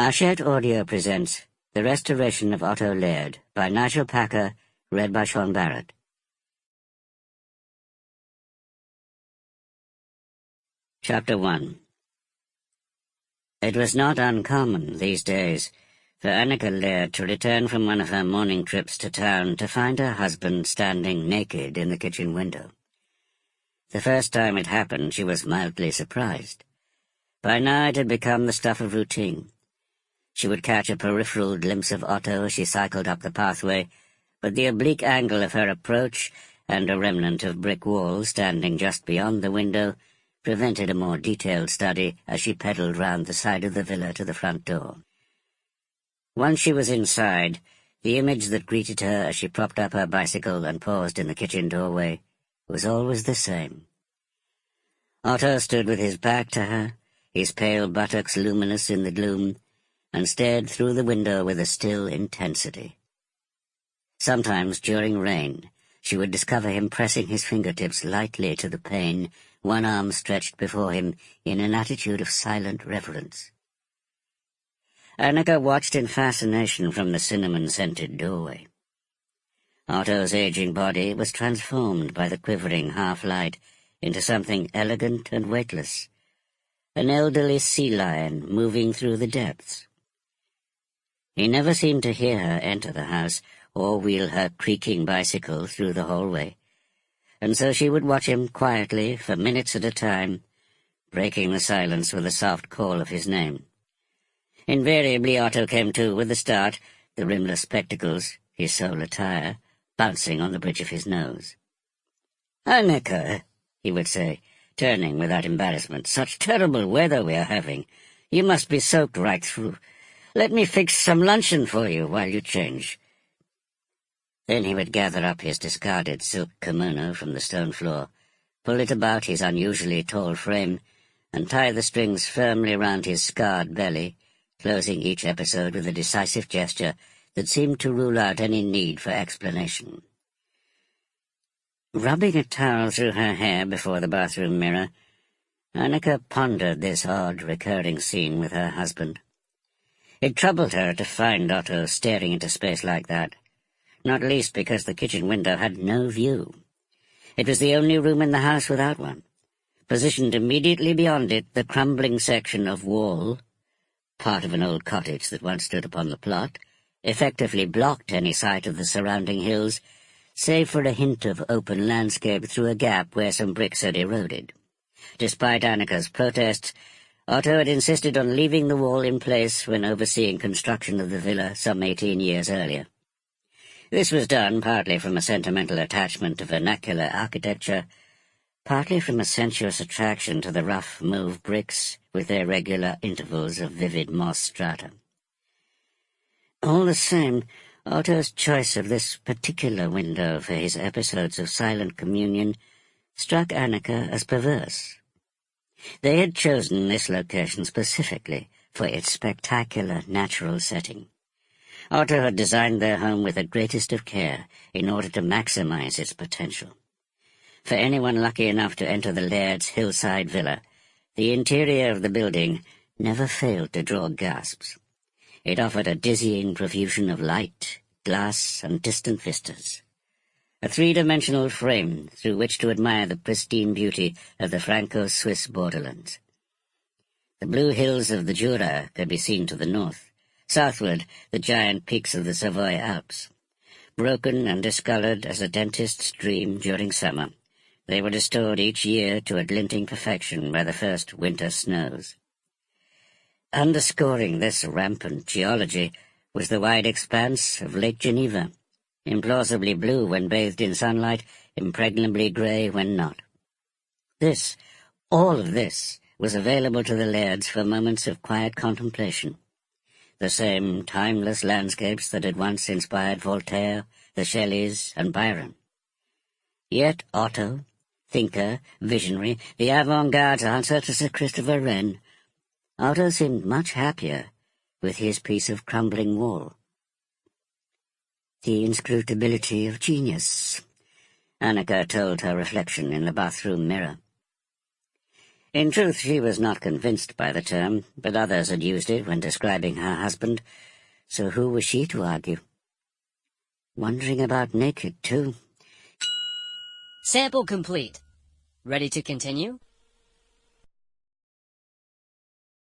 Hachette Audio presents The Restoration of Otto Laird by Nigel Packer, read by Barrett. Chapter 1. It was not uncommon these days for Annika Laird to return from one of her morning trips to town to find her husband standing naked in the kitchen window. The first time it happened, she was mildly surprised. By now it had become the stuff of routine. She would catch a peripheral glimpse of Otto as she cycled up the pathway, but the oblique angle of her approach and a remnant of brick wall standing just beyond the window prevented a more detailed study as she pedalled round the side of the villa to the front door. Once she was inside, the image that greeted her as she propped up her bicycle and paused in the kitchen doorway was always the same. Otto stood with his back to her, his pale buttocks luminous in the gloom, and stared through the window with a still intensity. Sometimes, during rain, she would discover him pressing his fingertips lightly to the pane, one arm stretched before him in an attitude of silent reverence. Annika watched in fascination from the cinnamon-scented doorway. Otto's aging body was transformed by the quivering half-light into something elegant and weightless, an elderly sea lion moving through the depths. He never seemed to hear her enter the house or wheel her creaking bicycle through the hallway, and so she would watch him quietly for minutes at a time, breaking the silence with a soft call of his name. Invariably Otto came to with a start, the rimless spectacles, his sole attire, bouncing on the bridge of his nose. "Annika," he would say, turning without embarrassment, "such terrible weather we are having. You must be soaked right through. Let me fix some luncheon for you while you change." Then he would gather up his discarded silk kimono from the stone floor, pull it about his unusually tall frame, and tie the strings firmly round his scarred belly, closing each episode with a decisive gesture that seemed to rule out any need for explanation. Rubbing a towel through her hair before the bathroom mirror, Annika pondered this odd recurring scene with her husband. It troubled her to find Otto staring into space like that, not least because the kitchen window had no view. It was the only room in the house without one. Positioned immediately beyond it, the crumbling section of wall, part of an old cottage that once stood upon the plot, effectively blocked any sight of the surrounding hills, save for a hint of open landscape through a gap where some bricks had eroded. Despite Annika's protests, Otto had insisted on leaving the wall in place when overseeing construction of the villa some 18 years earlier. This was done partly from a sentimental attachment to vernacular architecture, partly from a sensuous attraction to the rough mauve bricks with their regular intervals of vivid moss strata. All the same, Otto's choice of this particular window for his episodes of silent communion struck Annika as perverse. They had chosen this location specifically for its spectacular natural setting. Otto had designed their home with the greatest of care in order to maximize its potential. For anyone lucky enough to enter the Laird's hillside villa, the interior of the building never failed to draw gasps. It offered a dizzying profusion of light, glass, and distant vistas. A three-dimensional frame through which to admire the pristine beauty of the Franco-Swiss borderlands. The blue hills of the Jura could be seen to the north. Southward, the giant peaks of the Savoy Alps. Broken and discolored as a dentist's dream during summer, they were restored each year to a glinting perfection by the first winter snows. Underscoring this rampant geology was the wide expanse of Lake Geneva, implausibly blue when bathed in sunlight, impregnably grey when not. All of this, was available to the Lairds for moments of quiet contemplation. The same timeless landscapes that had once inspired Voltaire, the Shelleys, and Byron. Yet Otto, thinker, visionary, the avant-garde's answer to Sir Christopher Wren, Otto seemed much happier with his piece of crumbling wall. "The inscrutability of genius," Annika told her reflection in the bathroom mirror. In truth, she was not convinced by the term, but others had used it when describing her husband, so who was she to argue? Wandering about naked, too. Sample complete. Ready to continue?